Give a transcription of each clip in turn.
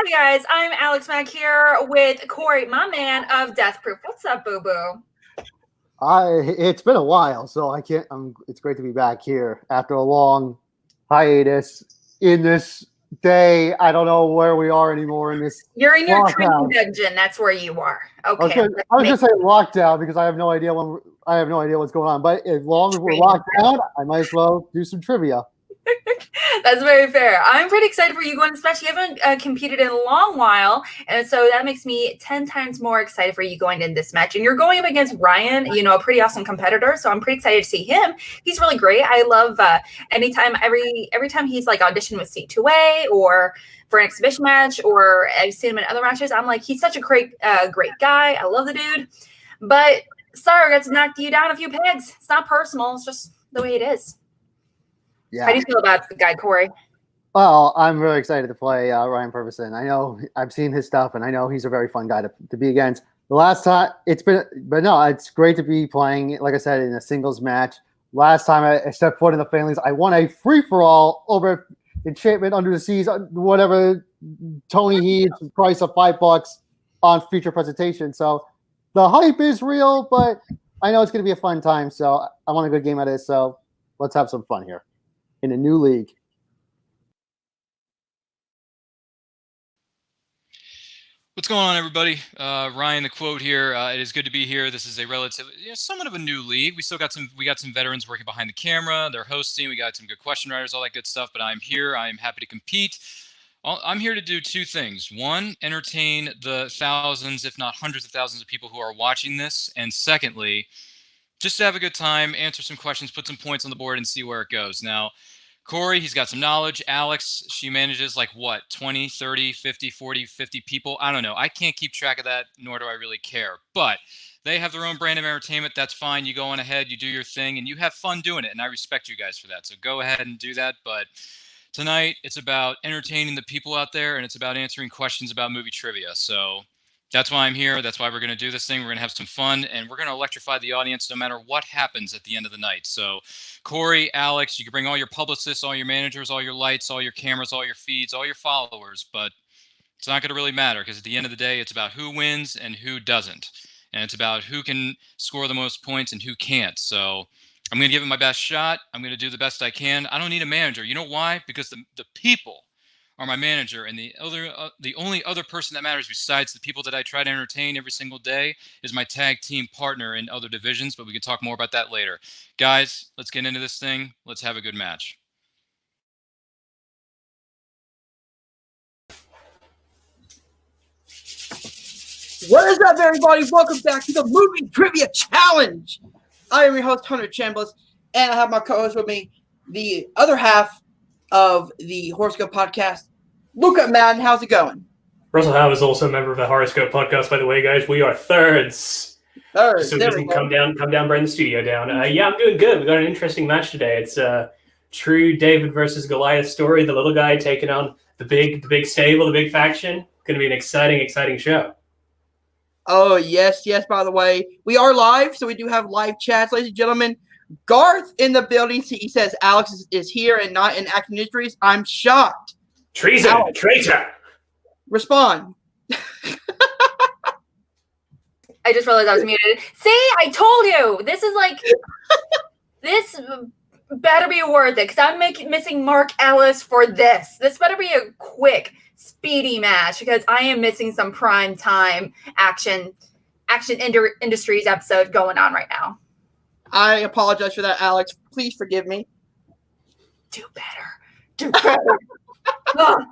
Hi guys, I'm Alex Mack here with Corey, my man of Death Proof. What's up, boo boo? It's been a while, so I can't. It's great to be back here after a long hiatus. In this day, I don't know where we are anymore in this. You're in your lockdown. training dungeon. That's where you are. Okay. I was just saying lockdown because I have no idea what's going on. But as long as we're locked down, I might as well do some trivia. That's very fair. I'm pretty excited for you going to Smash. You haven't competed in a long while, and so that makes me 10 times more excited for you going in this match. And you're going up against Ryan, a pretty awesome competitor, so I'm pretty excited to see him. He's really great. I love every time he's like auditioned with C2A or for an exhibition match, or I've seen him in other matches. I'm like, he's such a great guy. I love the dude. But sorry, I got to knock you down a few pegs. It's not personal. It's just the way it is. Yeah. How do you feel about the guy, Corey? Well, I'm really excited to play Ryan Permison. I know I've seen his stuff, and I know he's a very fun guy to be against. The last time it's great to be playing, like I said, in a singles match. Last time I stepped foot in the families, I won a free-for-all over Enchantment Under the Seas, whatever Tony Heath's price of $5 on feature presentation. So the hype is real, but I know it's going to be a fun time. So I want a good game out of this. So let's have some fun here in a new league. What's going on, everybody? Ryan, the quote here. It is good to be here. This is a somewhat of a new league. We got some veterans working behind the camera. They're hosting. We got some good question writers, all that good stuff. But I'm here. I am happy to compete. I'm here to do two things. One, entertain the thousands, if not hundreds of thousands of people who are watching this. And secondly, just to have a good time, answer some questions, put some points on the board, and see where it goes. Now, Corey, he's got some knowledge. Alex, she manages like what, 20, 30, 50, 40, 50 people? I don't know. I can't keep track of that, nor do I really care. But they have their own brand of entertainment. That's fine. You go on ahead, you do your thing, and you have fun doing it. And I respect you guys for that. So go ahead and do that. But tonight, it's about entertaining the people out there, and it's about answering questions about movie trivia. So that's why I'm here. That's why we're going to do this thing. We're going to have some fun, and we're going to electrify the audience no matter what happens at the end of the night. So Corey, Alex, you can bring all your publicists, all your managers, all your lights, all your cameras, all your feeds, all your followers, but it's not going to really matter because at the end of the day, it's about who wins and who doesn't. And it's about who can score the most points and who can't. So I'm going to give it my best shot. I'm going to do the best I can. I don't need a manager. You know why? Because the people are my manager, and the only other person that matters besides the people that I try to entertain every single day is my tag team partner in other divisions, but we can talk more about that later. Guys, let's get into this thing. Let's have a good match. What is up, everybody? Welcome back to the Movie Trivia Challenge. I am your host, Hunter Chambless, and I have my co-host with me, the other half of the Horoscope Podcast, Luca Madden. How's it going? Russell Howe is also a member of the Horoscope Podcast, by the way, guys. We are thirds. Thirds. So it doesn't come down, bring the studio down. Yeah, I'm doing good. We got an interesting match today. It's a true David versus Goliath story. The little guy taking on the big stable, the big faction. Going to be an exciting show. Oh, yes. By the way, we are live, so we do have live chats, ladies and gentlemen. Garth in the building. He says Alex is here and not in acting injuries. I'm shocked. Treason, Alex, traitor. Respond. I just realized I was muted. See, I told you. This is like, this better be worth it because I'm missing Mark Ellis for this. This better be a quick, speedy match because I am missing some prime time action industries episode going on right now. I apologize for that, Alex. Please forgive me. Do better. Oh.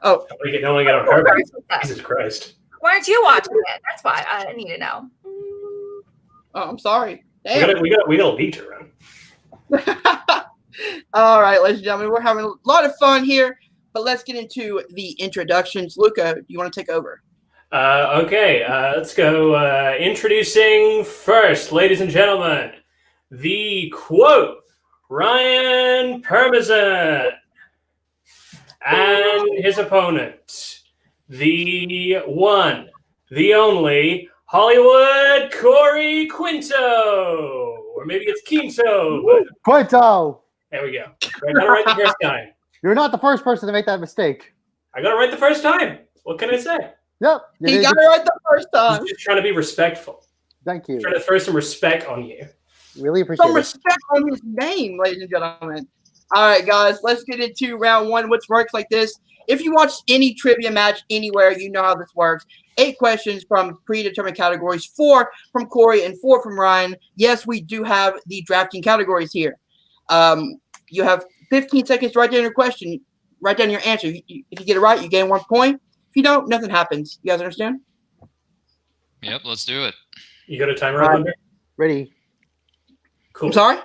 Don't want to get on her. Jesus Christ. Why aren't you watching it? That's why I need to know. Oh, I'm sorry. Damn. We got a lead to run. All right, ladies and gentlemen, we're having a lot of fun here, but let's get into the introductions. Luca, do you want to take over? Okay, let's go. Introducing first, ladies and gentlemen, the quote, Ryan Permison, and his opponent, the one, the only, Hollywood Corey Quinto, or maybe it's Quinto. Quinto. There we go. Got it right the first time. You're not the first person to make that mistake. I got it right the first time. What can I say? Yep. He got it right the first time. He's just trying to be respectful. Thank you. Trying to throw some respect on you. Really appreciate Some it. respect on his name, ladies and gentlemen. All right, guys, let's get into round one, which works like this. If you watch any trivia match anywhere, you know how this works. 8 questions from predetermined categories, 4 from Corey and 4 from Ryan. Yes, we do have the drafting categories here. You have 15 seconds to write down your question. Write down your answer. If you get it right, you gain 1 point. If you don't, nothing happens. You guys understand? Yep, let's do it. You got a timer up under? Ready. Cool. I'm sorry?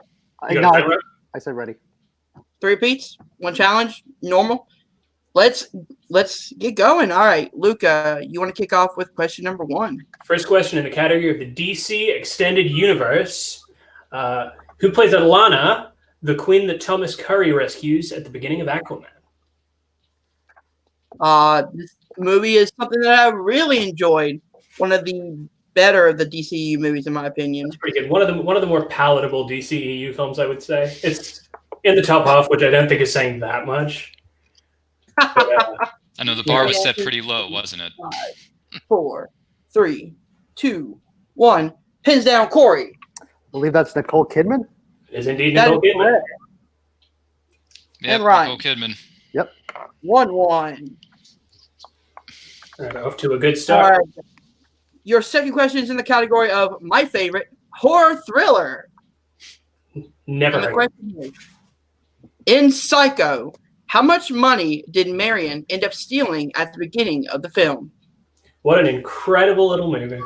You got a timer up? I said ready. 3 repeats, 1 challenge, normal. Let's get going. All right, Luca, you want to kick off with question number 1? First question in the category of the DC Extended Universe. Who plays Alana, the queen that Thomas Curry rescues at the beginning of Aquaman? This movie is something that I really enjoyed. One of the better of the DCU movies, in my opinion. It's pretty good. One of the more palatable DCEU films, I would say. It's in the top half, which I don't think is saying that much. But, I know the bar was set pretty low, wasn't it? 5, 4, 3, 2, 1. Pins down, Corey. I believe that's Nicole Kidman. is indeed That Nicole is Kidman. correct. Yep, And Ryan. Nicole Kidman. 1-1. And off to a good All start. right. Your second question is in the category of my favorite, horror thriller. Never And the heard. question is, in Psycho, how much money did Marion end up stealing at the beginning of the film? What an incredible little movie.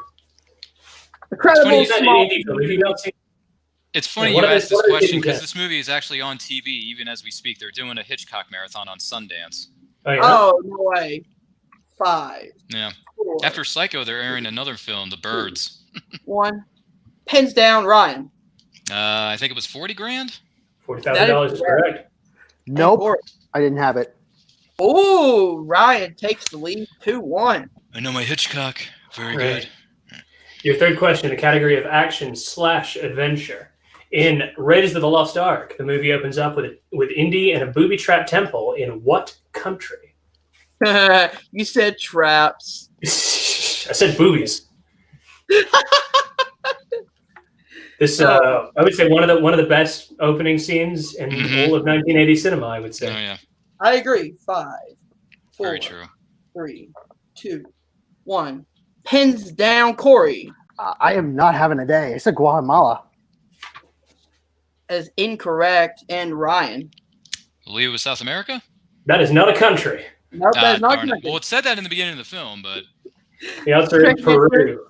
Incredible It's funny, small. if you don't see, It's funny Yeah, what you are asked they- this what are they question doing because then? this movie is actually on TV even as we speak. They're doing a Hitchcock marathon on Sundance. oh, yeah. Oh, no way. 5, Yeah. 4, After Psycho, they're airing another film, The Birds. 1. Pins down, Ryan. I think it was 40 grand. $40,000 is correct. Nope. Corey. I didn't have it. Ooh, Ryan takes the lead 2-1. I know my Hitchcock. Very Right. good. Your third question, the category of action/adventure. In Raiders of the Lost Ark, the movie opens up with Indy and a booby-trapped temple in what country? You said traps. I said boobies. This, I would say, one of the best opening scenes in Mhm. all of 1980 cinema. I would Oh say. yeah, I agree. 5, 4, very true. 3, 2, 1. Pins down, Corey. I am not having a day. I said Guatemala. As incorrect, and Ryan. I believe it was South America. That is not a country. Nope, that's not Darn it. correct. Well, it said that in the beginning of the film, but The answer is Peru.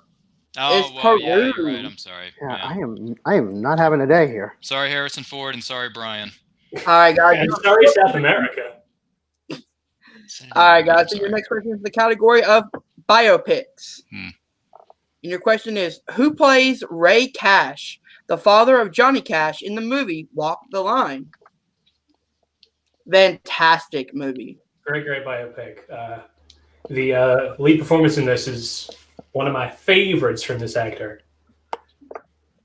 oh It's well, yeah, you're Peru. right. I'm sorry. Yeah, Yeah. I am not having a day here. Sorry, Harrison Ford, and sorry, Brian. All right, guys. I'm sorry, South America. All right, guys. I'm So your sorry. next question is the category of biopics. Hmm. And your question is, who plays Ray Cash, the father of Johnny Cash in the movie Walk the Line? Fantastic movie. Great biopic. The lead performance in this is one of my favorites from this actor,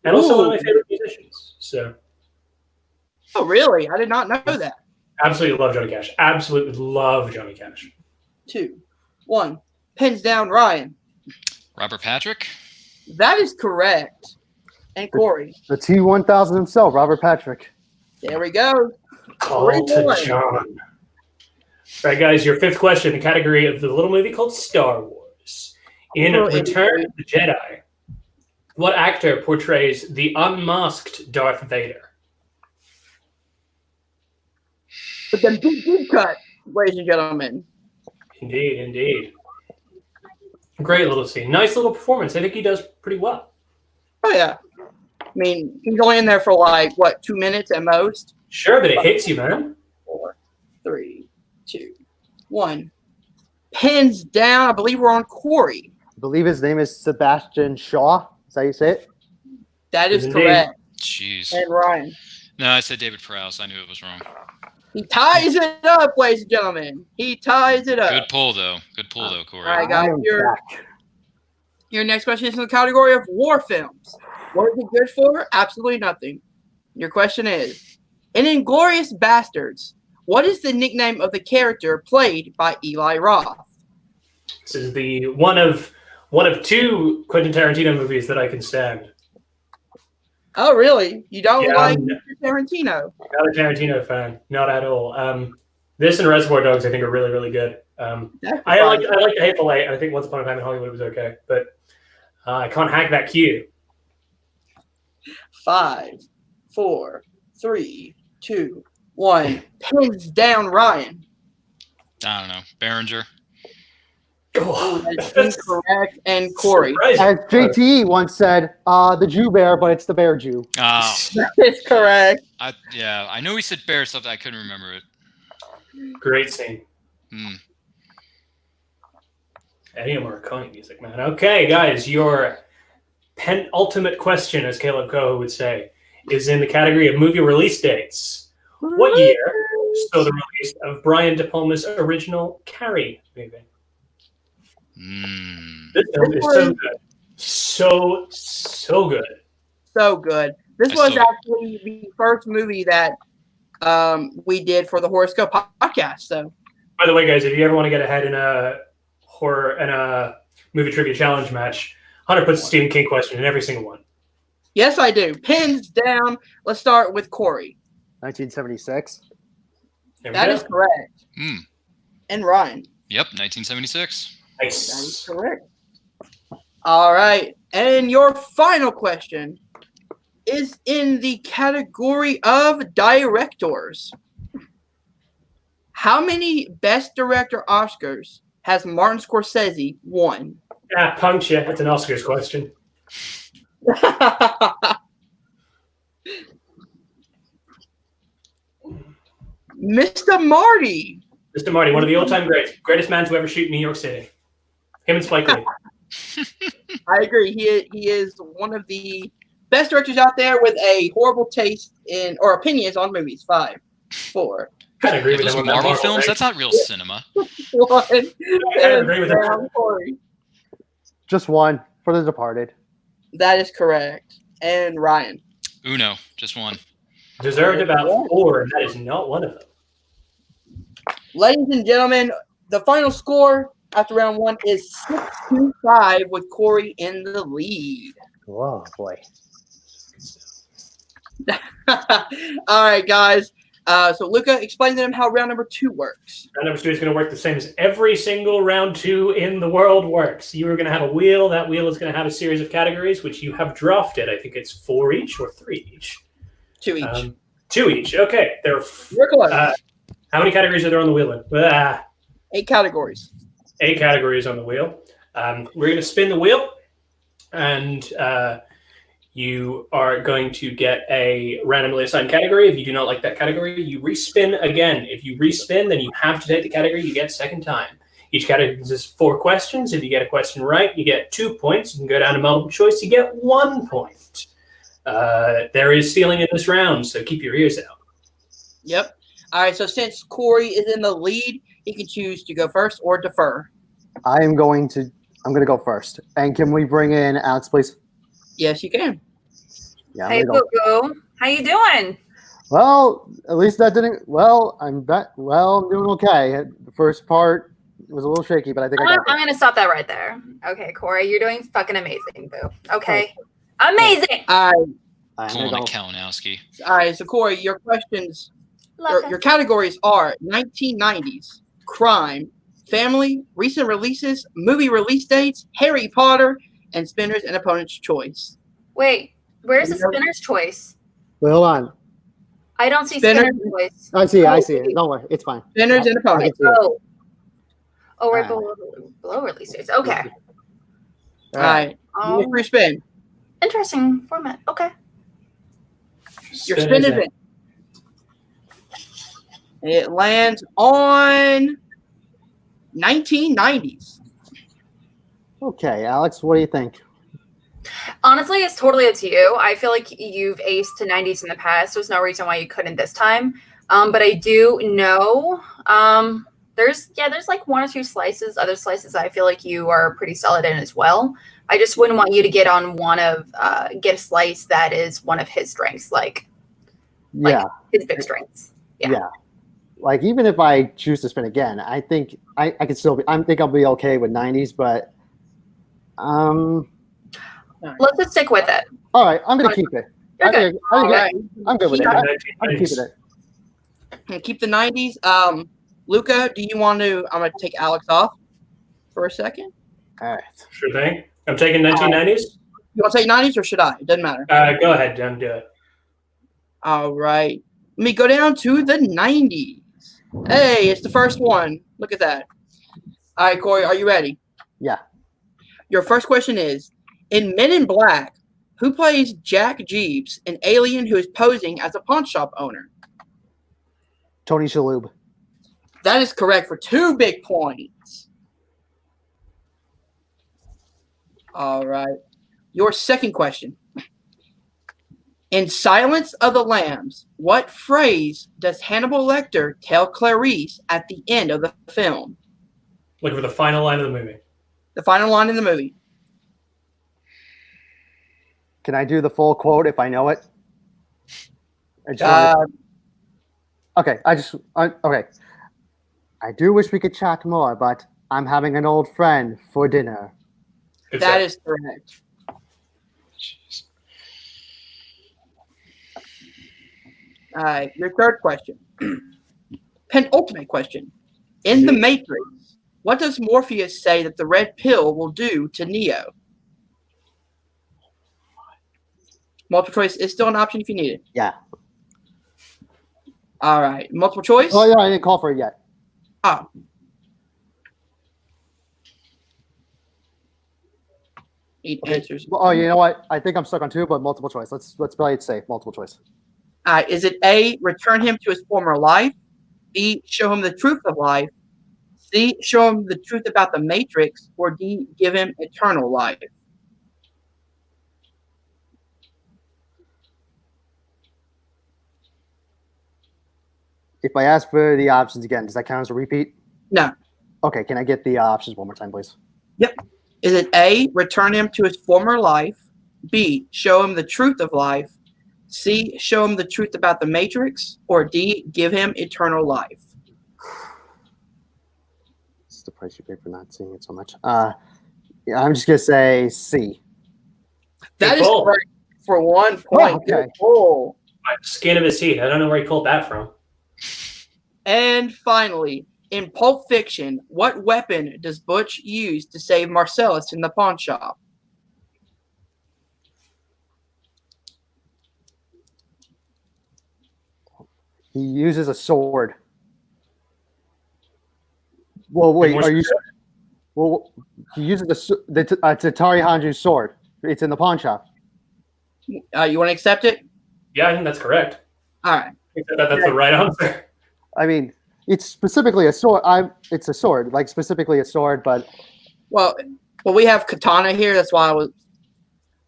and also one of my favorite musicians. So, Oh, really? I did not know that. absolutely love Johnny Cash. Absolutely love Johnny Cash. 2, 1. Pins down, Ryan. Robert Patrick. That is correct. And Corey. The T-1000 himself, Robert Patrick. There we go. Call to 3-1. John. Right, guys, your fifth question, the category of the little movie called Star Wars. In Oh, Return of the Jedi, what actor portrays the unmasked Darth Vader? But then deep cut, ladies and gentlemen. Indeed. Great little scene. Nice little performance. I think he does pretty well. Oh, yeah. I mean, he's only in there for like, what, 2 minutes at most? Sure, but it hits you, man. 4, 3, 2, 1. Pins down. I believe we're on Corey. I believe his name is Sebastian Shaw. Is that how you say it? That is Indeed. correct. Jeez. And Ryan. No, I said David Prowse. I knew it was wrong. He ties it up, ladies and gentlemen. He ties it up. Good pull, though. Good pull, though, Corey. All right, guys. I am Your back. next question is in the category of war films. What is it good for? Absolutely nothing. Your question is, in Inglourious Bastards, What is the nickname of the character played by Eli Roth? This is the one of two Quentin Tarantino movies that I can stand. Oh, really? You don't Yeah, like I'm Tarantino? not a Tarantino fan, not at all. This and Reservoir Dogs, I think, are really, really good. I like The Hateful Eight. I think Once Upon a Time in Hollywood was okay, but I can't hack that cue. 5, 4, 3, 2, 1. Pins down, Ryan. I don't know. Behringer. Oh, that's incorrect. And Corey. As JT once said, the Jew bear, but it's the bear Jew. Oh, That is correct. I know he said bear something. I couldn't remember it. Great scene. Hmm. Ennio Morricone music, man. Okay, guys, your penultimate question, as Caleb Coe would say, is in the category of movie release dates. What year saw the release of Brian De Palma's original Carrie movie? This film is so good. So good. So good. This was actually the first movie that we did for the Horoscope podcast. So, by the way, guys, if you ever want to get ahead in a horror and a movie trivia challenge match, Hunter puts a Stephen King question in every single one. Yes, I do. Pins down. Let's start with Corey. 1976. That is correct. And Ryan. Yep, 1976. Nice. That is correct. All right. And your final question is in the category of directors. How many Best Director Oscars has Martin Scorsese won? Ah, puncture. That's an Oscars question. Mr. Marty. Mr. Marty, one of the all-time greatest man to ever shoot in New York City. Him and Spike Lee. I agree. He is one of the best directors out there with a horrible taste in or opinions on movies. 5, 4. I agree with Those him. Marvel films, that's not real cinema. 1. I agree with him. Corey. Just one for The Departed. That is correct. And Ryan. Uno, just one. Deserved about 4, and that is not one of them. Ladies and gentlemen, the final score after round 1 is 6-5 with Corey in the lead. Whoa, boy. All right, guys. So Luca, explain to them how round number 2 works. Round number 2 is going to work the same as every single round 2 in the world works. You are going to have a wheel. That wheel is going to have a series of categories, which you have drafted. I think it's 4 each or 3 each. 2 each. 2 each. Okay. You're close. How many categories are there on the wheel? 8 categories. 8 categories on the wheel. We're going to spin the wheel, and you are going to get a randomly assigned category. If you do not like that category, you respin again. If you respin, then you have to take the category you get second time. Each category consists of 4 questions. If you get a question right, you get 2 points. You can go down to multiple choice. You get 1 point. There is stealing in this round, so keep your ears out. Yep. All right, so since Corey is in the lead, he can choose to go first or defer. I'm going to go first. And can we bring in Alex, please? Yes, you can. Yeah, Hey, Boo. How you doing? Well, at least that didn't. Well, I'm doing okay. The first part was a little shaky, but I think I got it. I'm going to stop that right there. Okay, Corey, you're doing fucking amazing, Boo. Okay. Amazing. All Pulling a Kalinowski. right, so Corey, your questions, your categories are 1990s, crime, family, recent releases, movie release dates, Harry Potter, and Spinner's and Opponent's Choice. Wait, where's the Spinner's Choice? Wait, hold on. I don't see Spinner. Spinner's Choice. I see it. Don't worry, it's fine. Spinner's and Opponents. Oh, right below release dates. Okay. All right. Oh, Free spin. interesting format. Okay. Your spin is in. It lands on 1990s. Okay, Alex, what do you think? Honestly, it's totally up to you. I feel like you've aced to 90s in the past. There's no reason why you couldn't this time. But I do know there's like 1 or 2 slices. Other slices I feel like you are pretty solid in as well. I just wouldn't want you to get on get a slice that is one of his strengths, like his big strengths. Yeah. like even if I choose to spin again, I think I can still be. I think I'll be okay with 90s, but Let's just stick with it. all right, I'm gonna keep it. You're good. I'm good with it. Keep I'm keeping it. And keep the 90s. Luca, do you want to? I'm gonna take Alex off for a second. All right. Sure thing. I'm taking 1990s. You want to take 90s or should I? It doesn't matter. Go ahead, Jen. Do it. All right. Let me go down to the 90s. Hey, it's the first one. Look at that. All right, Corey, are you ready? Yeah. Your first question is, in Men in Black, who plays Jack Jeeps, an alien who is posing as a pawn shop owner? Tony Shalhoub. That is correct for 2 big points. All right. Your second question. In Silence of the Lambs, what phrase does Hannibal Lecter tell Clarice at the end of the film? Looking for the final line of the movie. The final line in the movie. Can I do the full quote if I know it? Okay. Okay. I do wish we could chat more, but I'm having an old friend for dinner. That is correct. Jeez. All right, your third question. Penultimate question. In The Matrix, what does Morpheus say that the red pill will do to Neo? Multiple choice is still an option if you need it. Yeah. All right, multiple choice? Oh, yeah, I didn't call for it yet. Oh. Need answers. Oh, you know what? I think I'm stuck on 2, but multiple choice. Let's play it safe. Multiple choice. Is it A, return him to his former life? B, show him the truth of life? C, show him the truth about the Matrix? Or D, give him eternal life? If I ask for the options again, does that count as a repeat? No. Okay, can I get the options one more time, please? Yep. Is it A, return him to his former life? B, show him the truth of life? C, show him the truth about the Matrix? Or D, give him eternal life? This is the price you pay for not seeing it so much. Yeah, I'm just gonna say C. That is pull. correct for 1 point. Okay. Good pull. Skin of his teeth. I don't know where he pulled that from. And finally, in Pulp Fiction, what weapon does Butch use to save Marcellus in the pawn shop? He uses a sword. Well, wait, are you? Well, he uses the Tatari Hanju's sword. It's in the pawn shop. You want to accept it? Yeah, I think that's correct. All right. I think that's the right answer. I mean, it's specifically a sword. It's a sword, like specifically a sword, but Well, we have katana here. That's why I was.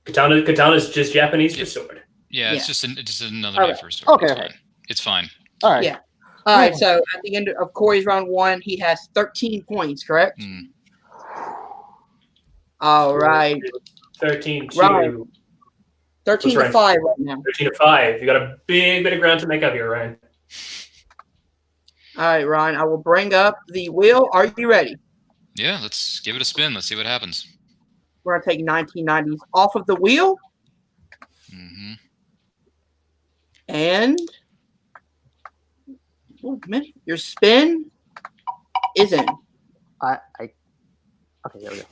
Katana's just Japanese for sword. Yeah, it's Yeah. just another All name right. for a sword. Okay, It's fine. all right. Yeah. All right. So at the end of Corey's round 1, he has 13 points. Correct. Mm. All right. 13 to Right. 13 What's to 5 right now. 13 to 5. You got a big bit of ground to make up here, Ryan. All right, Ryan. I will bring up the wheel. Are you ready? Yeah, let's give it a spin. Let's see what happens. We're gonna take 1990s off of the wheel, Hmm. and your spin is in. Okay, there we go.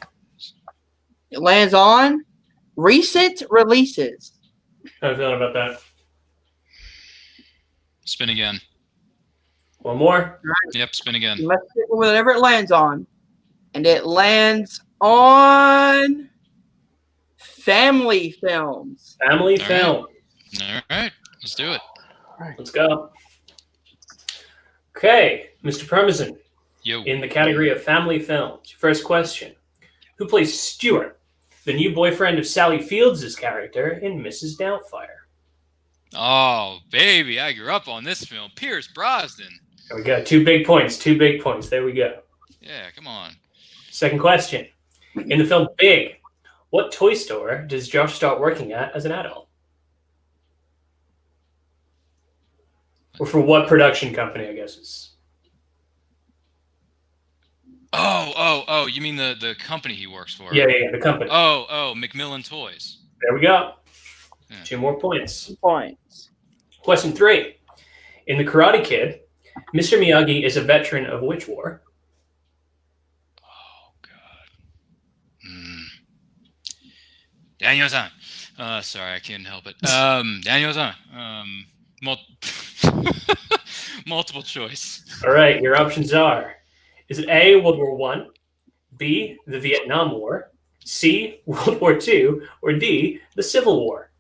It lands on recent releases. How are you feeling about that? Spin again. One more. Yep, spin again. You must pick whatever it lands on, and it lands on family films. Family All film. All right, let's do it. Let's go. Okay, Mr. Permison, Yo. in the category of family films. First question. Who plays Stuart, the new boyfriend of Sally Fields' character in Mrs. Doubtfire? Oh, baby, I grew up on this film. Pierce Brosnan. There we go. 2 big points. 2 big points. There we go. Yeah, come on. Second question. In the film Big, what toy store does Josh start working at as an adult? Or for what production company, I guess is Oh, you mean the company he works for? Yeah, the company. Oh, Macmillan Toys. There we go. Yeah. 2 more points. Points. Question 3. In The Karate Kid, Mr. Miyagi is a veteran of which war? Oh, God. Daniel-san. Sorry, I can't help it. Daniel-san. Multiple choice. All right, your options are: is it A, World War I, B, the Vietnam War, C, World War II, or D, the Civil War?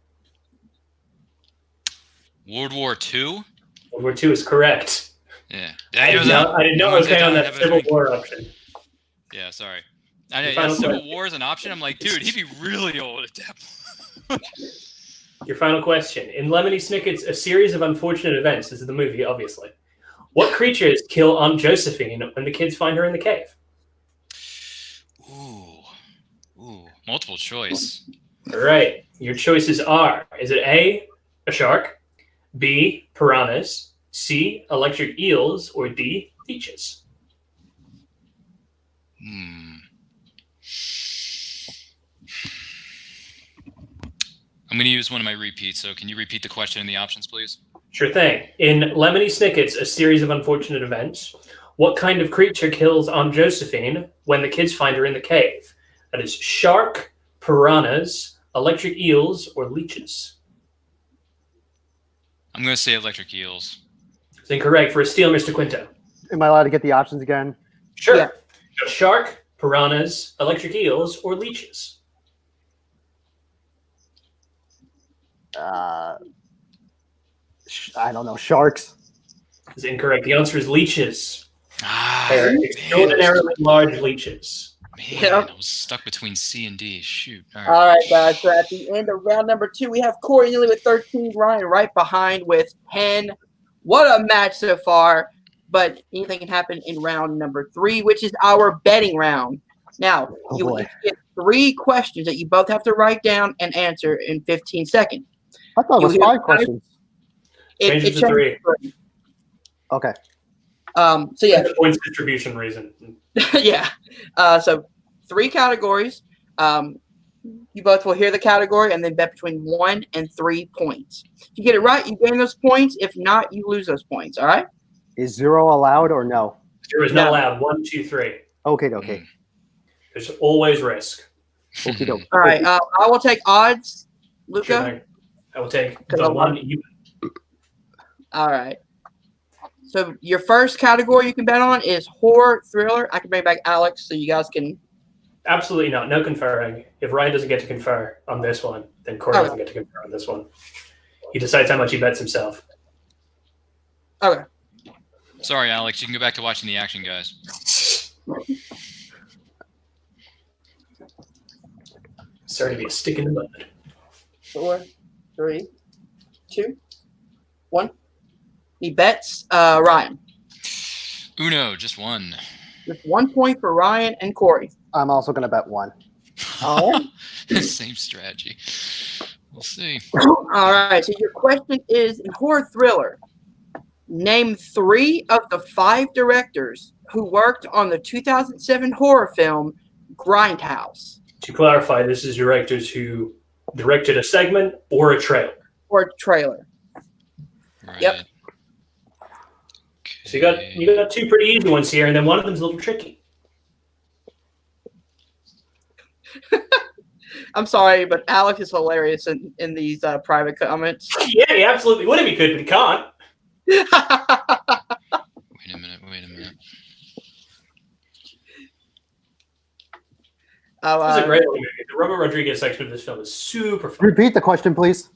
World War II? World War II is correct. Yeah. I didn't know okay on that Civil War option. Yeah, sorry. I know Civil War is an option. I'm like, dude, he'd be really old at that point. Your final question. In Lemony Snicket's A Series of Unfortunate Events, this is the movie, obviously, what creatures kill Aunt Josephine when the kids find her in the cave? Ooh, multiple choice. All right, your choices are: is it A, a shark, B, piranhas, C, electric eels, or D, leeches? I'm going to use one of my repeats, so can you repeat the question and the options, please? Sure thing. In Lemony Snicket's A Series of Unfortunate Events, what kind of creature kills Aunt Josephine when the kids find her in the cave? That is shark, piranhas, electric eels, or leeches. I'm going to say electric eels. It's incorrect. For a steal, Mr. Quinto. Am I allowed to get the options again? Sure. Yeah. Shark, piranhas, electric eels, or leeches. I don't know. Sharks. Is incorrect. The answer is leeches. Man. Extraordinarily large leeches. Man, I was stuck between C and D. Shoot. All right, guys. So at the end of round number 2, we have Corey nearly with 13, Ryan right behind with 10. What a match so far. But anything can happen in round number 3, which is our betting round. Now, you each get 3 questions that you both have to write down and answer in 15 seconds. I thought it was 5 questions. Change it to 3. Okay. So yeah, points distribution reason. yeah. So 3 categories. You both will hear the category and then bet between 1 and 3 points. If you get it right, you gain those points. If not, you lose those points. All right. Is 0 allowed or no? 0 is not allowed. 1, 2, 3. Okay. There's always risk. Okay. All right. I will take odds, Luca. Sure, I will take the one you. All right. So your first category you can bet on is horror thriller. I can bring back Alex so you guys can. Absolutely not. No conferring. If Ryan doesn't get to confer on this one, then Corey doesn't get to confer on this one. He decides how much he bets himself. Okay. Sorry, Alex. You can go back to watching the action, guys. Sorry to be a stick in the mud. 4, 3, 2, 1. He bets Ryan. Uno, just 1. Just 1 point for Ryan and Corey. I'm also going to bet 1. All right. Same strategy. We'll see. All right. So your question is, in horror thriller, name 3 of the 5 directors who worked on the 2007 horror film Grindhouse. To clarify, this is directors who directed a segment or a trailer. Or trailer. Right. Yep. So you got 2 pretty easy ones here, and then one of them's a little tricky. I'm sorry, but Alex is hilarious in these private comments. Yeah, he absolutely would if he could, but he can't. Wait a minute. This is a great movie. The Robert Rodriguez section of this film is super fun. Repeat the question, please.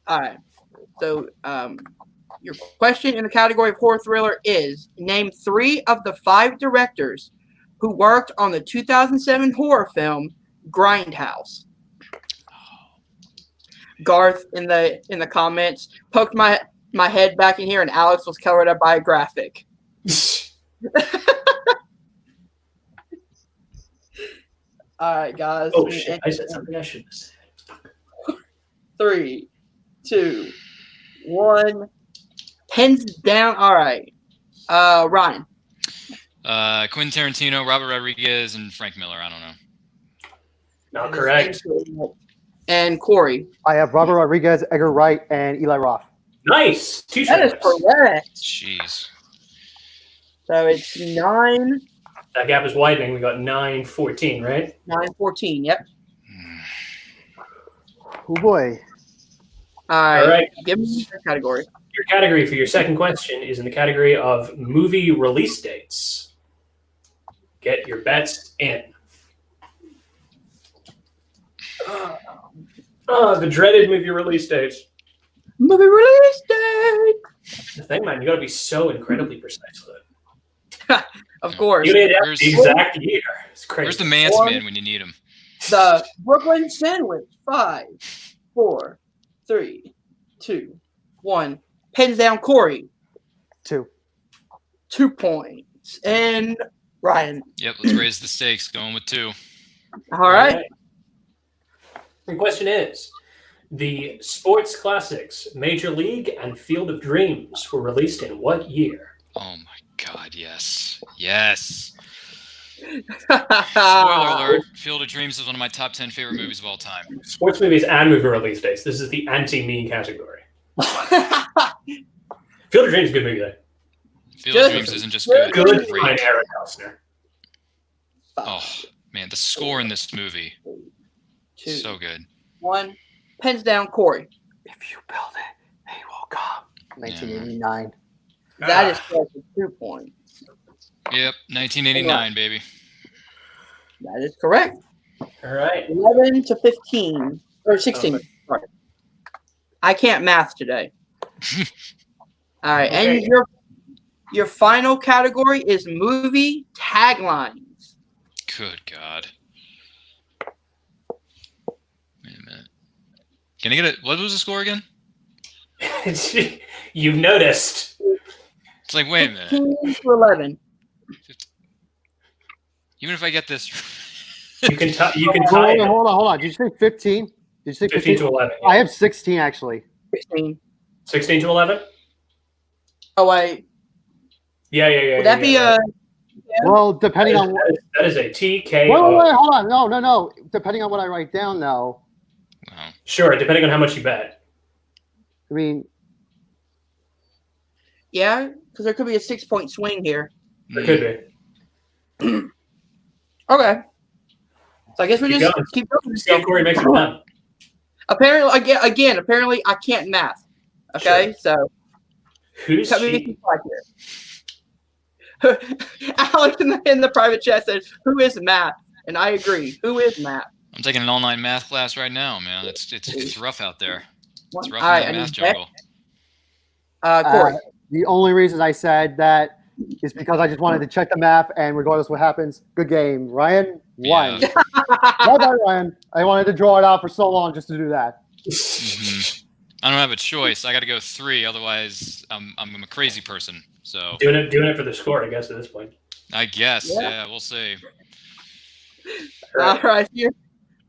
All right. So your question in the category of horror thriller is, name 3 of the 5 directors who worked on the 2007 horror film Grindhouse. Garth in the comments poked my head back in here, and Alex was covered up by a graphic. All right, guys. Oh shit! I said something I shouldn't have said. 3, 2, 1. Pens down. All right. Ryan. Quentin Tarantino, Robert Rodriguez, and Frank Miller. I don't know. Not correct. And Corey. I have Robert Rodriguez, Edgar Wright, and Eli Roth. Nice. That is correct. Jeez. So it's 9. That gap is widening. We got 9-14, right? 9-14. Yep. Oh boy. All right. Give me your category. Your category for your second question is in the category of movie release dates. Get your bets in. The dreaded movie release dates. Movie release date. The thing, man, you got to be so incredibly precise with it. Of course. You need the exact year. It's crazy. Where's the man's man when you need him? The Brooklyn Sandwich. 5, 4, 3, 2, 1. Pens down, Corey. 2. 2 points. And Ryan. Yep, let's raise the stakes. Going with 2. All right. The question is, the sports classics Major League and Field of Dreams were released in what year? Oh my God, yes. Yes. Spoiler alert, Field of Dreams is one of my top 10 favorite movies of all time. Sports movies and movie release dates. This is the anti-me category. Field of Dreams is a good movie, though. Field of Dreams isn't just good. Good It's great. by Eric Elsner. Oh, man, the score in this movie. 2, So good. 1. Pens down, Corey. If you build it, they will come. 1989. That is correct for 2 points. Yep, 1989, baby. That is correct. All right. 11 to 15 or 16. Okay. Sorry. I can't math today. All right, Okay. and your final category is movie taglines. Good God. Wait a minute. Can I get it? What was the score again? You've noticed. It's like, wait a minute. 15 to 11. Even if I get this, You can tie it. Hold on. Did you say 15? Did you say 15 to 11. I have 16 actually. 16. 16 to 11? Oh, wait. Yeah. Would that be yeah. Well, depending on what. That is a TKO. Wait, hold on. No. Depending on what I write down, though. wow. Sure, depending on how much you bet. I mean, Yeah, because there could be a 6-point swing here. There could be. Okay. So I guess we Keep just going. keep going. See if Corey makes it done. Apparently, apparently I can't math. Okay, so Who's cut me she? some slack here. Alex in the private chat said, "Who is math?" And I agree. Who is math? I'm taking an online math class right now, man. It's rough out there. It's rough All right, in that I math need Beck. jungle. Corey. the only reason I said that is because I just wanted to check the math, and regardless what happens, good game. Ryan won. Yeah. Bye, Ryan. I wanted to draw it out for so long just to do that. Mhm. I don't have a choice. I got to go 3. Otherwise, I'm a crazy person. So Doing it for the score, I guess, at this point. I guess, Yeah. yeah, we'll see. All right. Your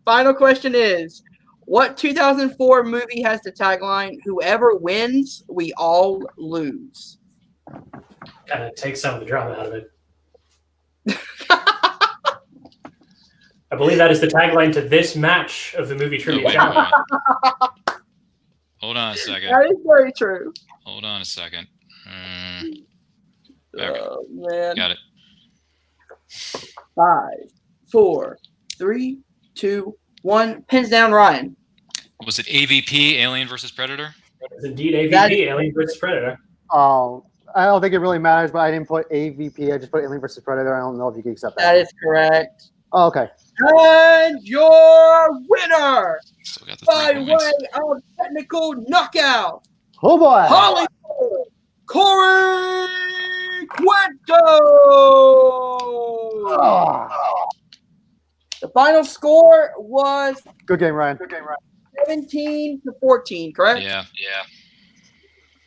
final question is, what 2004 movie has the tagline, "Whoever wins, we all lose"? Kind of take some of the drama out of it. I believe that is the tagline to this match of the movie Oh, trivia wait a challenge. minute. Hold on a second. That is very true. Hold on a second. There we go. Oh, man. Got it. 5, 4, 3, 2, 1. Pins down, Ryan. Was it AVP, Alien versus Predator? It's indeed AVP, That- Alien vs. Predator. Oh, I don't think it really matters, but I didn't put AVP. I just put Alien vs. Predator. I don't know if you can accept that. That is correct. Oh, okay. And your winner Still got the by 3 way points. of technical knockout, Oh, boy. Hollywood Corey Quinto. Oh, The final score was good game, Ryan. 17 to 14, correct? Yeah.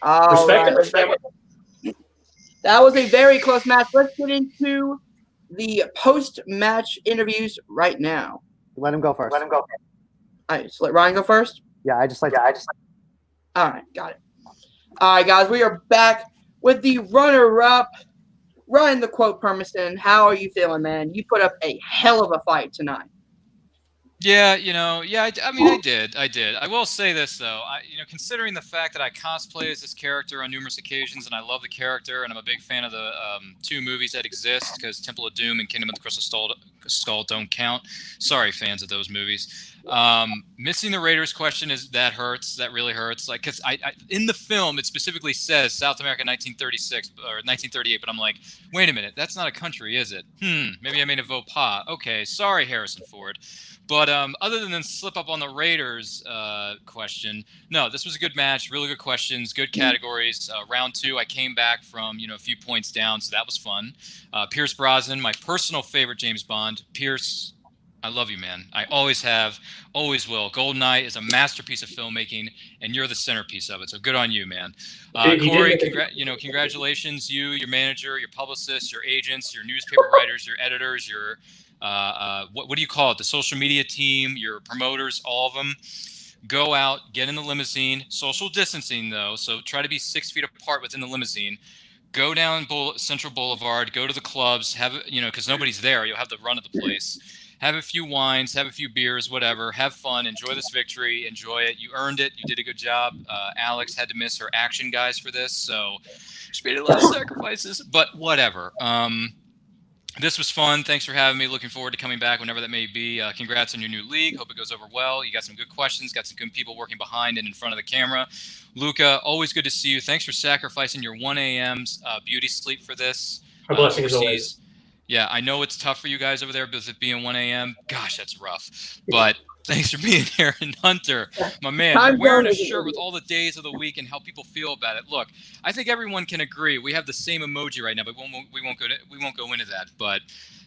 All Respect right, it, respect it. That was a very close match. Let's get into the post-match interviews right now. Let him go first. All right, so let Ryan go first. Yeah, I just like. All right, got it. All right, guys, we are back with the runner-up Ryan the Quote Permison, how are you feeling, man? You put up a hell of a fight tonight. Yeah, I mean, I did. I will say this though, considering the fact that I cosplay as this character on numerous occasions, and I love the character, and I'm a big fan of the 2 movies that exist, because Temple of Doom and Kingdom of the Crystal Skull don't count. Sorry, fans of those movies. Missing the Raiders question that hurts. That really hurts. Like, because I in the film it specifically says South America 1936 or 1938, but I'm like, wait a minute, that's not a country, is it? Maybe I made a faux pas. Okay, sorry, Harrison Ford. But other than the slip up on the Raiders question, no, this was a good match. Really good questions, good categories. Round 2, I came back from a few points down, so that was fun. Pierce Brosnan, my personal favorite James Bond. Pierce, I love you, man. I always have, always will. GoldenEye is a masterpiece of filmmaking, and you're the centerpiece of it. So good on you, man. Corey, congratulations, you, your manager, your publicist, your agents, your newspaper writers, your editors, your what do you call it? The social media team, your promoters, all of them. Go out, get in the limousine. Social distancing though, so try to be 6 feet apart within the limousine. Go down Central Boulevard. Go to the clubs. Have because nobody's there. You'll have the run of the place. Have a few wines, have a few beers, whatever. Have fun. Enjoy this victory. Enjoy it. You earned it. You did a good job. Alex had to miss her action guys for this, so she made a lot of sacrifices. But whatever. This was fun. Thanks for having me. Looking forward to coming back whenever that may be. Congrats on your new league. Hope it goes over well. You got some good questions. Got some good people working behind and in front of the camera. Luca, always good to see you. Thanks for sacrificing your 1 a.m. Beauty sleep for this. Our blessings always. Yeah, I know it's tough for you guys over there because it being 1 a.m. Gosh, that's rough. But thanks for being here. And Hunter, my man, wearing a shirt with all the days of the week and how people feel about it. Look, I think everyone can agree. We have the same emoji right now, but we won't go into that. But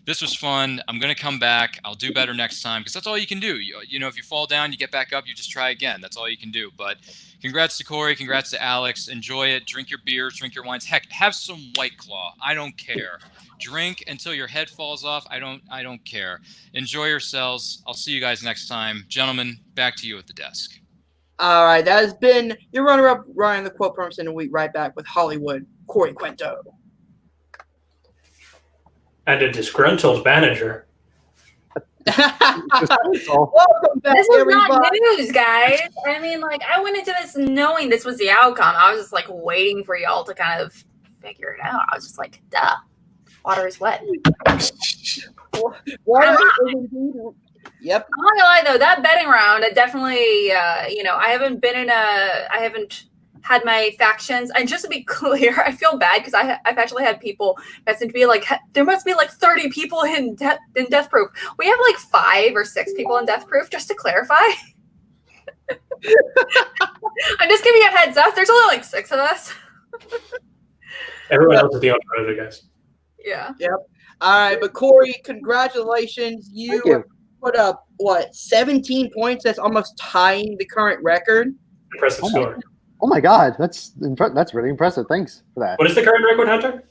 this was fun. I'm going to come back. I'll do better next time because that's all you can do. If you fall down, you get back up, you just try again. That's all you can do. But congrats to Corey. Congrats to Alex. Enjoy it. Drink your beers. Drink your wines. Heck, have some White Claw. I don't care. Drink until your head falls off. I don't care. Enjoy yourselves. I'll see you guys next time. Gentlemen, back to you at the desk. All right. That has been your runner-up, Ryan the Quote Permison, and we'll be right back with Hollywood, Corey Quinto. And a disgruntled manager. Welcome back, this was everybody. not news, guys. I mean, I went into this knowing this was the outcome. I was just waiting for y'all to kind of figure it out. I was just like, duh. Water is wet. Water is indeed. Yep. I'm not gonna lie though, that betting round, it definitely, I haven't had my factions. And just to be clear, I feel bad because I've actually had people message me there must be 30 people in Death Proof. We have 5 or 6 people in Death Proof, just to clarify. I'm just giving you a heads up. There's only 6 of us. Everyone else is the opposite, I guess. Yeah. Yep. All right, but Corey, congratulations. You put up 17 points. That's almost tying the current record. Impressive score. Oh my God, that's really impressive. Thanks for that. What is the current record, Hunter?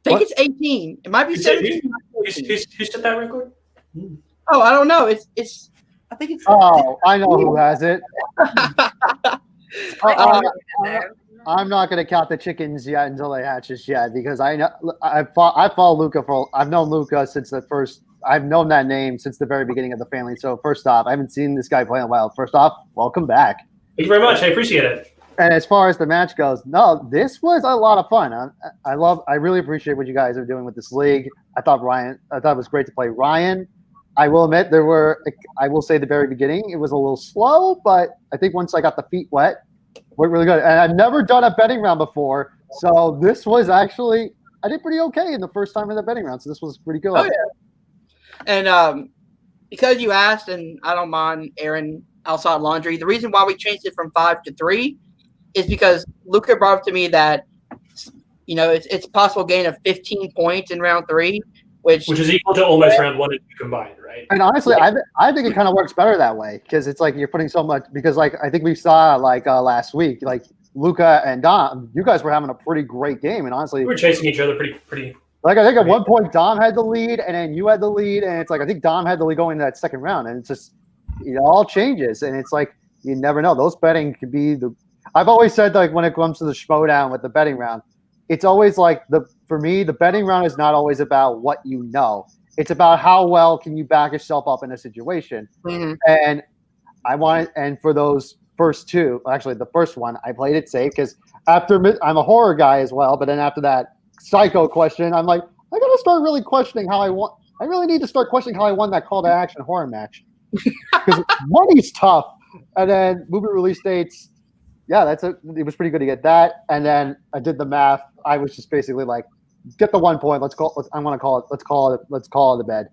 I think it's 18. It might be 17. Who set that record? Oh, I don't know. It's. I think it's. Oh, I know who has it. I'm not going to count the chickens yet until they hatch just yet because I know I follow Luca I've known Luca since I've known that name since the very beginning of the family. So first off, I haven't seen this guy play in a while. First off, welcome back. Thank you very much. I appreciate it. And as far as the match goes, no, this was a lot of fun. I really appreciate what you guys are doing with this league. I thought it was great to play Ryan. I will admit I will say the very beginning, it was a little slow, but I think once I got the feet wet, worked really good. And I've never done a betting round before. So this was actually, I did pretty okay in the first time in the betting round. So this was pretty good. Oh, yeah. And because you asked, and I don't mind airing outside laundry, the reason why we changed it from 5 to 3 is because Luca brought up to me that, it's a possible gain of 15 points in round 3, which is equal to almost round 1 and 2 combined, right? And honestly, I think it kind of works better that way because it's you're putting so much because I think we saw last week Luca and Dom, you guys were having a pretty great game, and honestly, we were chasing each other pretty. I think at one point Dom had the lead, and then you had the lead, and it's I think Dom had the lead going into that second round, and it's just it all changes, and it's you never know. Those betting could be I've always said when it comes to the schmodown with the betting round, it's always like for me, the betting round is not always about what you know. It's about how well can you back yourself up in a situation. Mhm. And and for those first two, actually the first one, I played it safe because I'm a horror guy as well. But then after that psycho question, I'm like, I gotta start really questioning how I really need to start questioning how I won that call to action horror match because money's tough. And then movie release dates. Yeah, it was pretty good to get that. And then I did the math. I was just basically like, get the 1 point. Let's call it a bed.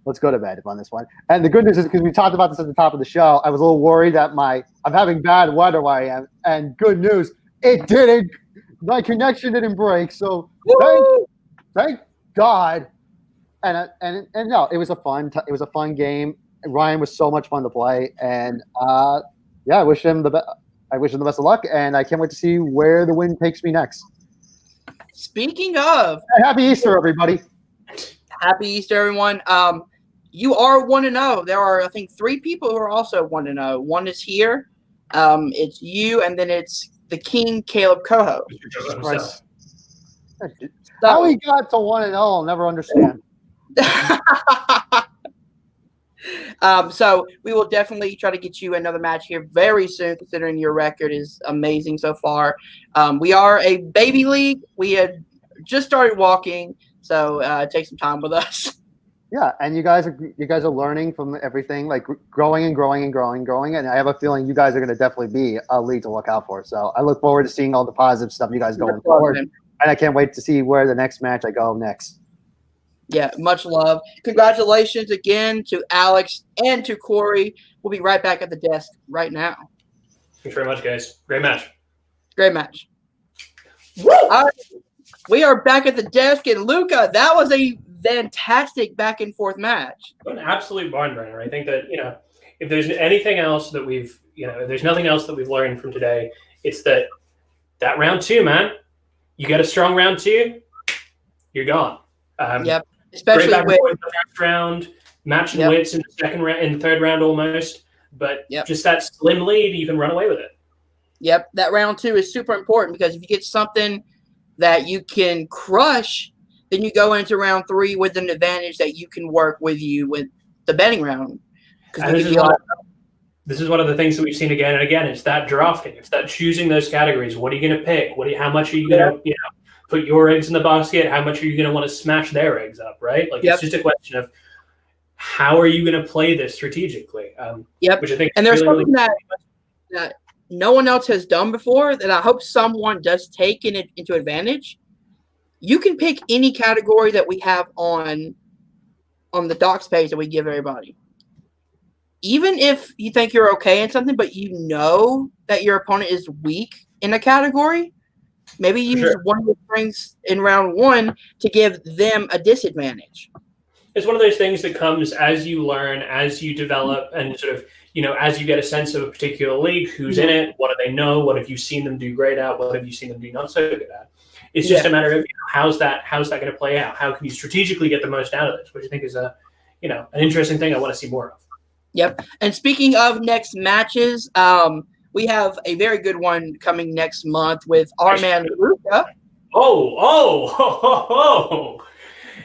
Let's go to bed on this one. And the good news is because we talked about this at the top of the show, I was a little worried that I'm having bad weather where I am. And good news, it didn't. My connection didn't break. So thank God. And no, it was a fun game. Ryan was so much fun to play. And I wish him the best. I wish him the best of luck, and I can't wait to see where the wind takes me next. Speaking of, Happy Easter, everybody! Happy Easter, everyone. You are 1-0. There are, I think, 3 people who are also 1-0. One is here. It's you, and then it's the King, Caleb Coho. How he got to 1-0, I'll never understand. So we will definitely try to get you another match here very soon, considering your record is amazing so far. We are a baby league. We had just started walking, so take some time with us. Yeah, and you guys are learning from everything, like growing and growing and growing and growing. And I have a feeling you guys are going to definitely be a league to look out for. So I look forward to seeing all the positive stuff you guys going forward. And I can't wait to see where the next match I go next. Yeah, much love. Congratulations again to Alex and to Corey. We'll be right back at the desk right now. Thanks very much, guys. Great match. Great match. Woo! We are back at the desk, and Luca, that was a fantastic back and forth match. An absolute barn burner. I think that, if there's anything else that if there's nothing else that we've learned from today, it's that round 2, man, you get a strong round 2, you're gone. Yep. Especially with the first round, matching wits in the second round, in the third round almost, but just that slim lead, you can run away with it. Yep, that round 2 is super important because if you get something that you can crush, then you go into round 3 with an advantage that you can work with you with the betting round. This is one of the things that we've seen again and again. It's that drafting. It's that choosing those categories. What are you going to pick? How much are you going to put your eggs in the basket? How much are you going to want to smash their eggs up, right? Like it's just a question of how are you going to play this strategically? Which I think, and there's something that no one else has done before that I hope someone does take into advantage. You can pick any category that we have on the docs page that we give everybody. Even if you think you're okay in something, but you know that your opponent is weak in a category, maybe use one of the strengths in round 1 to give them a disadvantage. It's one of those things that comes as you learn, as you develop, and sort of, as you get a sense of a particular league, who's in it, what do they know, what have you seen them do great at, what have you seen them do not so good at. It's just a matter of how's that going to play out? How can you strategically get the most out of this, which I think is an interesting thing I want to see more of. Yep. And speaking of next matches, we have a very good one coming next month with our man Luca.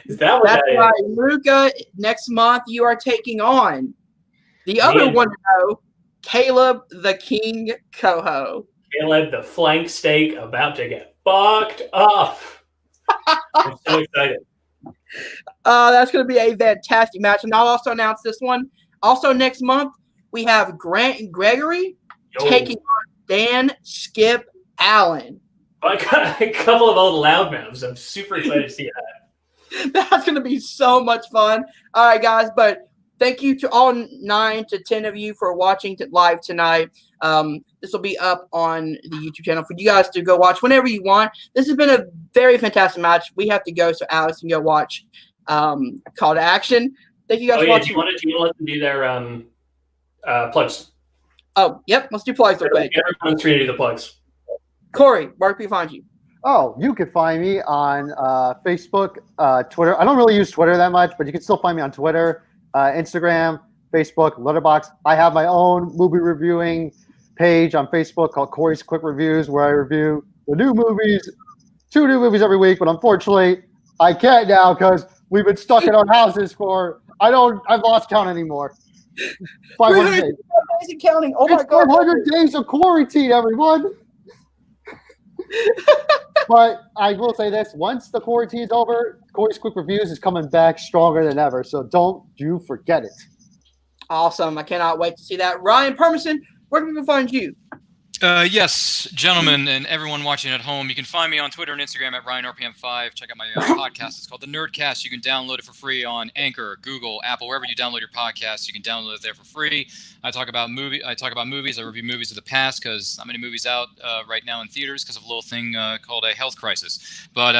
Is that what that is? Right, Luca. Next month you are taking on the other 1-0, Caleb the King Coho. Caleb the flank steak about to get fucked up. I'm so excited. That's going to be a fantastic match, and I'll also announce this one. Also next month we have Grant and Gregory taking on Dan Skip Allen. I got a couple of old loudmouths. I'm super excited to see that. That's going to be so much fun. All right, guys, but thank you to all 9 to 10 of you for watching live tonight. This will be up on the YouTube channel for you guys to go watch whenever you want. This has been a very fantastic match. We have to go, so Alex can go watch Call to Action. Thank you guys for watching. Do you want to let them do their plugs? Oh, yep. Let's do plugs real quick. Everyone's free to do the plugs. Corey, where can we find you? Oh, you can find me on Facebook, Twitter. I don't really use Twitter that much, but you can still find me on Twitter, Instagram, Facebook, Letterboxd. I have my own movie reviewing page on Facebook called Corey's Quick Reviews, where I review the new movies 2 new movies every week, but unfortunately, I can't now because we've been stuck in our houses for I've lost count anymore. 500 days. Days and counting. Oh my It's god. 500 days of quarantine, everyone. But I will say this: once the quarantine is over, Corey's Quick Reviews is coming back stronger than ever. So don't you forget it. Awesome. I cannot wait to see that. Ryan Permison, where can people find you? Yes, gentlemen, and everyone watching at home, you can find me on Twitter and Instagram at RyanRPM5. Check out my podcast. It's called The Nerdcast. You can download it for free on Anchor, Google, Apple, wherever you download your podcasts. You can download it there for free. I talk about movies. I review movies of the past because not many movies out right now in theaters because of a little thing called a health crisis. But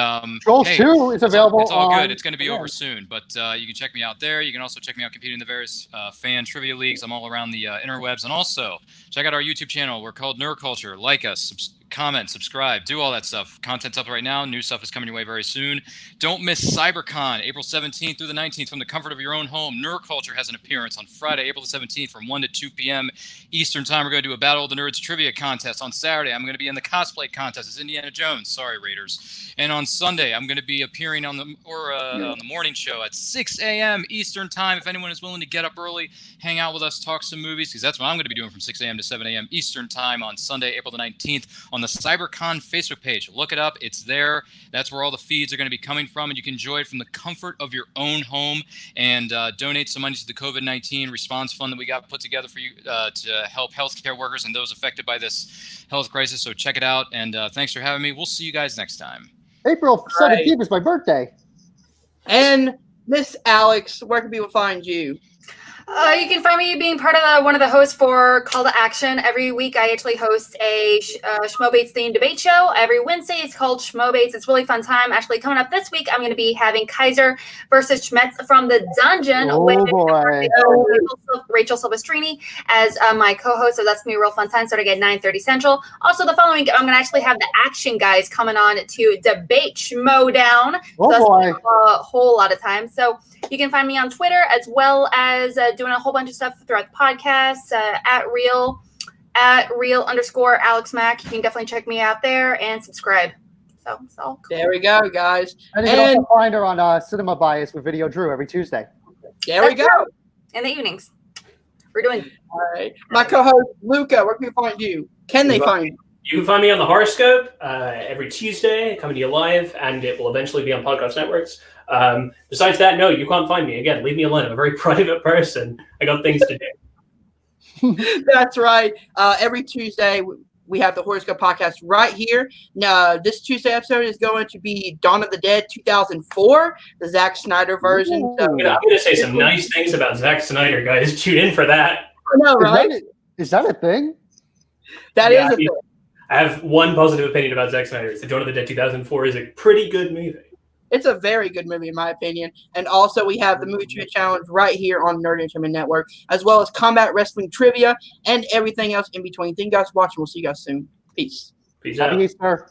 Trolls hey, 2 is available. It's all on, good. It's going to be over soon, but you can check me out there. You can also check me out competing in the various fan trivia leagues. I'm all around the interwebs, and also check out our YouTube channel. We're called Nerd Culture. Like us, comment, subscribe, do all that stuff. Content's up right now. New stuff is coming your way very soon. Don't miss CyberCon, April 17th through the 19th from the comfort of your own home. Nerd Culture has an appearance on Friday, April the 17th from 1 to 2 p.m. Eastern Time. We're going to do a Battle of the Nerds trivia contest. On Saturday, I'm going to be in the cosplay contest as Indiana Jones. Sorry, Raiders. And on Sunday, I'm going to be appearing on the morning show at 6 a.m. Eastern Time. If anyone is willing to get up early, hang out with us, talk some movies, because that's what I'm going to be doing from 6 a.m. to 7 a.m. Eastern Time on Sunday, April the 19th on the CyberCon Facebook page. Look it up. It's there. That's where all the feeds are going to be coming from, and you can enjoy it from the comfort of your own home and donate some money to the COVID-19 response fund that we got put together for you to help healthcare workers and those affected by this health crisis. So check it out, and thanks for having me. We'll see you guys next time. April 17th is my birthday. And Miss Alex, where can people find you? You can find me being part of one of the hosts for Call to Action. Every week, I actually host a Schmobates themed debate show. Every Wednesday, it's called Schmobates. It's a really fun time. Actually, coming up this week, I'm going to be having Kaiser versus Schmetz from the Dungeon with Boy. Rachel Silvestrini as my co-host. So that's going to be a real fun time, starting at 9:30 Central. Also, the following week, I'm going to actually have the Action guys coming on to debate Schmodown. So that's a whole lot of time. So you can find me on Twitter as well as doing a whole bunch of stuff throughout the podcast at real_Alex Mack. You can definitely check me out there and subscribe. So it's all cool. There we go, guys. And you can also find her on Cinema Bias with Video Drew every Tuesday. There we go. In the evenings. We're doing. All right. My co-host, Luca, where can we find you? Can they find you? You can find me on the Horoscope every Tuesday, coming to you live, and it will eventually be on podcast networks. Besides that, no, you can't find me. Again, leave me alone. I'm a very private person. I got things to do. That's right. Every Tuesday, we have the Horoscope podcast right here. Now, this Tuesday episode is going to be Dawn of the Dead 2004, the Zack Snyder version. So, I'm going to say some nice things about Zack Snyder, guys. Tune in for that. I know, right? Is that a thing? That is a thing. I have one positive opinion about Zack Snyder. It's the Dawn of the Dead 2004 is a pretty good movie. It's a very good movie, in my opinion. And also, we have the Movie Trivia Challenge right here on Nerd Entertainment Network, as well as combat wrestling trivia and everything else in between. Thank you guys for watching. We'll see you guys soon. Peace. Peace out. Happy Easter.